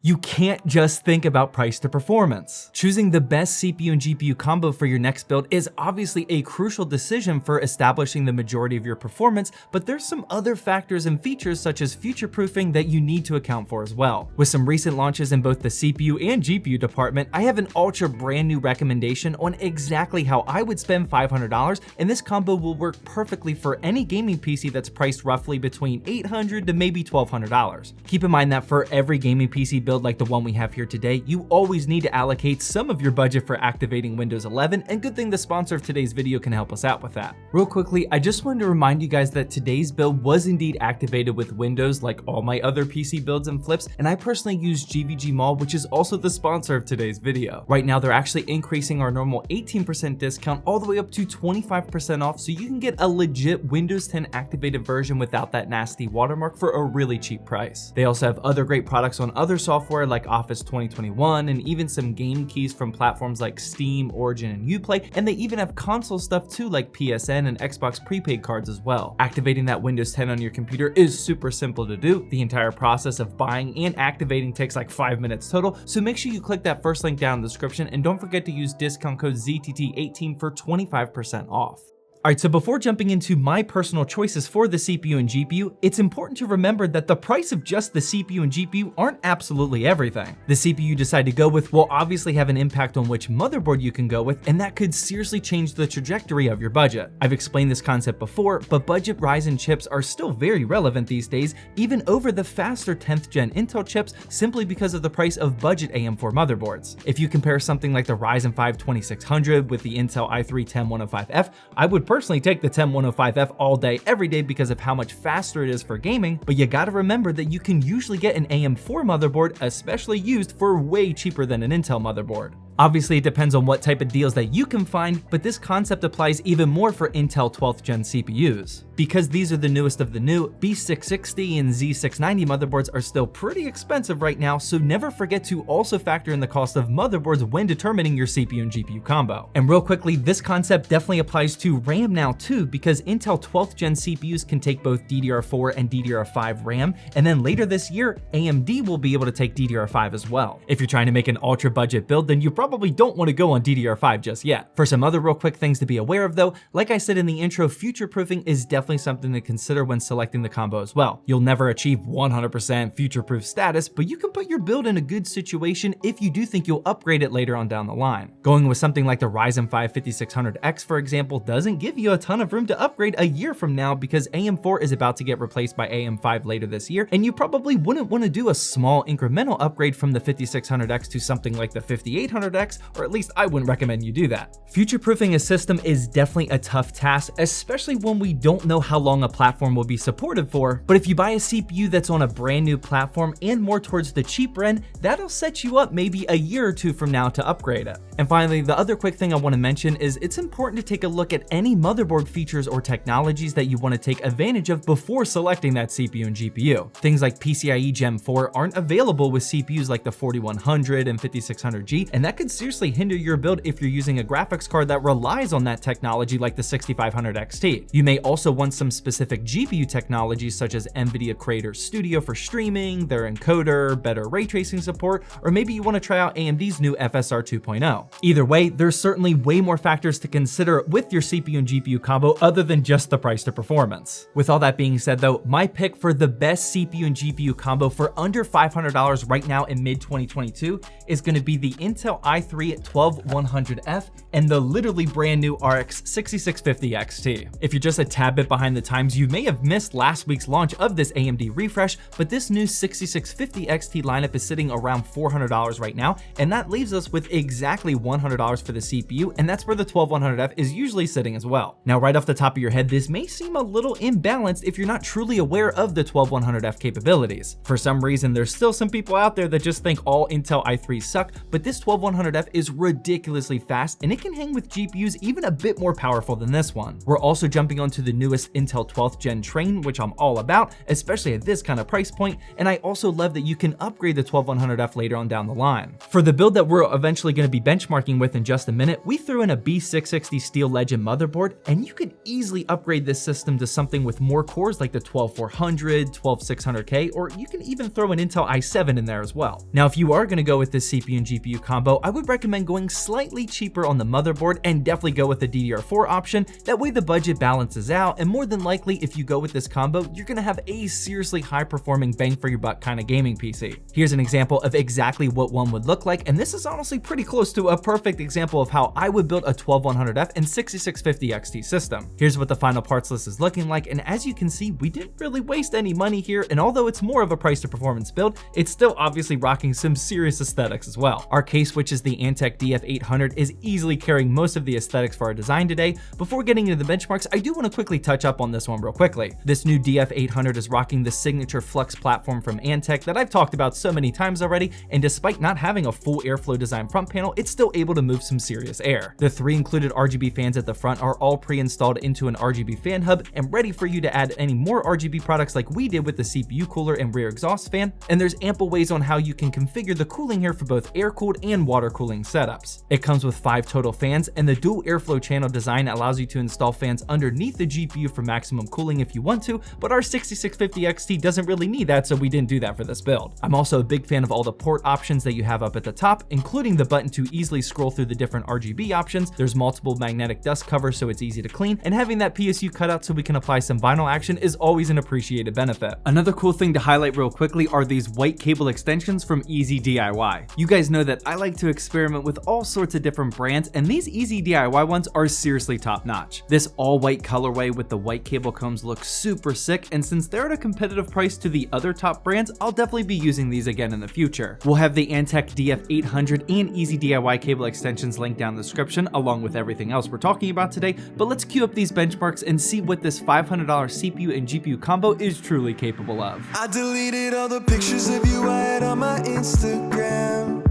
You can't just think about price to performance. Choosing the best CPU and GPU combo for your next build is obviously a crucial decision for establishing the majority of your performance, but there's some other factors and features such as future-proofing that you need to account for as well. With some recent launches in both the CPU and GPU department, I have an ultra brand new recommendation on exactly how I would spend $500, and this combo will work perfectly for any gaming PC that's priced roughly between $800 to maybe $1,200. Keep in mind that for every gaming PC build like the one we have here today, you always need to allocate some of your budget for activating Windows 11, and good thing the sponsor of today's video can help us out with that. Real quickly, I just wanted to remind you guys that today's build was indeed activated with Windows like all my other PC builds and flips, and I personally use GVG Mall, which is also the sponsor of today's video. Right now, they're actually increasing our normal 18% discount all the way up to 25% off, so you can get a legit Windows 10 activated version without that nasty watermark for a really cheap price. They also have other great products on other software like Office 2021 and even some game keys from platforms like Steam, Origin, and Uplay, and they even have console stuff too like PSN and Xbox prepaid cards as well. Activating that Windows 10 on your computer is super simple to do. The entire process of buying and activating takes like 5 minutes total, so make sure you click that first link down in the description and don't forget to use discount code ZTT18 for 25% off. Alright, so before jumping into my personal choices for the CPU and GPU, it's important to remember that the price of just the CPU and GPU aren't absolutely everything. The CPU you decide to go with will obviously have an impact on which motherboard you can go with, and that could seriously change the trajectory of your budget. I've explained this concept before, but budget Ryzen chips are still very relevant these days, even over the faster 10th gen Intel chips, simply because of the price of budget AM4 motherboards. If you compare something like the Ryzen 5 2600 with the Intel i3 10105F, I would personally take the 10105F all day, every day because of how much faster it is for gaming, but you gotta remember that you can usually get an AM4 motherboard, especially used, for way cheaper than an Intel motherboard. Obviously, it depends on what type of deals that you can find, but this concept applies even more for Intel 12th gen CPUs. Because these are the newest of the new, B660 and Z690 motherboards are still pretty expensive right now, so never forget to also factor in the cost of motherboards when determining your CPU and GPU combo. And real quickly, this concept definitely applies to RAM now too, because Intel 12th gen CPUs can take both DDR4 and DDR5 RAM, and then later this year, AMD will be able to take DDR5 as well. If you're trying to make an ultra budget build, then you probably don't want to go on DDR5 just yet. For some other real quick things to be aware of though, like I said in the intro, future-proofing is definitely something to consider when selecting the combo as well. You'll never achieve 100% future-proof status, but you can put your build in a good situation if you do think you'll upgrade it later on down the line. Going with something like the Ryzen 5 5600X, for example, doesn't give you a ton of room to upgrade a year from now because AM4 is about to get replaced by AM5 later this year, and you probably wouldn't want to do a small incremental upgrade from the 5600X to something like the 5800X, or at least I wouldn't recommend you do that. Future-proofing a system is definitely a tough task, especially when we don't know how long a platform will be supported for, but if you buy a CPU that's on a brand new platform and more towards the cheaper end, that'll set you up maybe a year or two from now to upgrade it. And finally, the other quick thing I want to mention is it's important to take a look at any motherboard features or technologies that you want to take advantage of before selecting that CPU and GPU. Things like PCIe Gen 4 aren't available with CPUs like the 4100 and 5600G, and that could seriously hinder your build if you're using a graphics card that relies on that technology like the 6500 XT. You may also want some specific GPU technologies such as NVIDIA Creator Studio for streaming, their encoder, better ray tracing support, or maybe you want to try out AMD's new FSR 2.0. Either way, there's certainly way more factors to consider with your CPU and GPU combo other than just the price to performance. With all that being said though, my pick for the best CPU and GPU combo for under $500 right now in mid-2022 is going to be the Intel i3 12100F and the literally brand new RX 6650 XT. If you're just a tad bit behind the times, you may have missed last week's launch of this AMD refresh, but this new 6650 XT lineup is sitting around $400 right now, and that leaves us with exactly $100 for the CPU, and that's where the 12100F is usually sitting as well. Now, right off the top of your head, this may seem a little imbalanced if you're not truly aware of the 12100F capabilities. For some reason, there's still some people out there that just think all Intel i3s suck, but this 12100 12100F is ridiculously fast, and it can hang with GPUs even a bit more powerful than this one. We're also jumping onto the newest Intel 12th Gen train, which I'm all about, especially at this kind of price point, and I also love that you can upgrade the 12100F later on down the line. For the build that we're eventually going to be benchmarking with in just a minute, we threw in a B660 Steel Legend motherboard, and you could easily upgrade this system to something with more cores like the 12400, 12600K, or you can even throw an Intel i7 in there as well. Now, if you are going to go with this CPU and GPU combo, I would recommend going slightly cheaper on the motherboard and definitely go with the DDR4 option. That way the budget balances out, and more than likely, if you go with this combo, you're going to have a seriously high performing bang for your buck kind of gaming PC. Here's an example of exactly what one would look like, and this is honestly pretty close to a perfect example of how I would build a 12100F and 6650 XT system. Here's what the final parts list is looking like, and as you can see, we didn't really waste any money here, and although it's more of a price to performance build, it's still obviously rocking some serious aesthetics as well. Our case, which is the Antec DF800, is easily carrying most of the aesthetics for our design today. Before getting into the benchmarks, I do want to quickly touch up on this one real quickly. This new DF800 is rocking the signature Flux platform from Antec that I've talked about so many times already, and despite not having a full airflow design front panel, it's still able to move some serious air. The 3 included RGB fans at the front are all pre-installed into an RGB fan hub and ready for you to add any more RGB products like we did with the CPU cooler and rear exhaust fan, and there's ample ways on how you can configure the cooling here for both air-cooled and water cooling setups. It comes with 5 total fans, and the dual airflow channel design allows you to install fans underneath the GPU for maximum cooling if you want to, but our 6650 XT doesn't really need that, so we didn't do that for this build. I'm also a big fan of all the port options that you have up at the top, including the button to easily scroll through the different RGB options. There's multiple magnetic dust covers, so it's easy to clean, and having that PSU cutout so we can apply some vinyl action is always an appreciated benefit. Another cool thing to highlight real quickly are these white cable extensions from Easy DIY. You guys know that I like to experiment with all sorts of different brands, and these Easy DIY ones are seriously top notch. This all white colorway with the white cable combs looks super sick, and since they're at a competitive price to the other top brands, I'll definitely be using these again in the future. We'll have the Antec DF800 and Easy DIY cable extensions linked down in the description along with everything else we're talking about today, but let's queue up these benchmarks and see what this $500 CPU and GPU combo is truly capable of. I deleted all the pictures of you I had on my Instagram.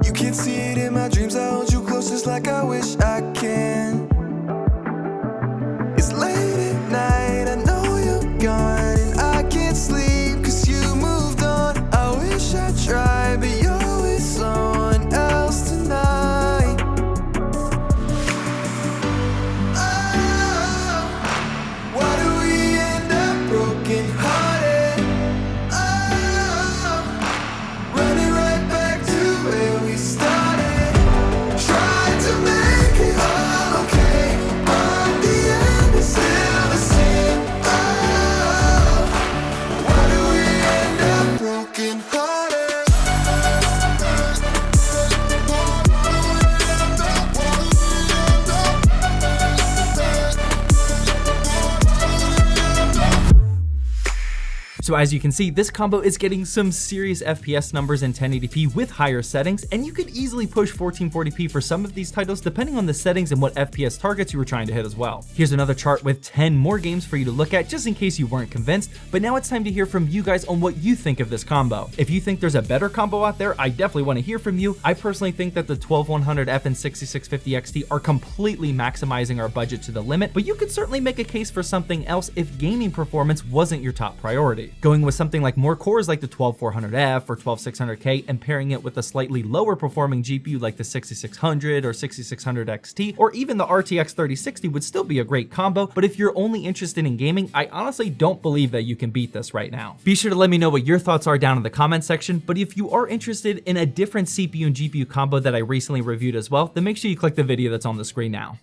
You can't see it in my dreams, I hold you closest like I wish I can. It's late at night, I know you're gone, and I can't sleep cause you moved on. I wish I tried, but you're with someone else tonight. Oh, why do we end up broken hearted? Oh, running right back to where we started. Tried to make it all okay, but the end is still the same. Oh, why do we end up broken hearted? So as you can see, this combo is getting some serious FPS numbers in 1080p with higher settings, and you could easily push 1440p for some of these titles depending on the settings and what FPS targets you were trying to hit as well. Here's another chart with 10 more games for you to look at just in case you weren't convinced, but now it's time to hear from you guys on what you think of this combo. If you think there's a better combo out there, I definitely want to hear from you. I personally think that the 12100F and 6650 XT are completely maximizing our budget to the limit, but you could certainly make a case for something else if gaming performance wasn't your top priority. Going with something like more cores like the 12400F or 12600K and pairing it with a slightly lower performing GPU like the 6600 or 6600 XT or even the RTX 3060 would still be a great combo, but if you're only interested in gaming, I honestly don't believe that you can beat this right now. Be sure to let me know what your thoughts are down in the comment section, but if you are interested in a different CPU and GPU combo that I recently reviewed as well, then make sure you click the video that's on the screen now.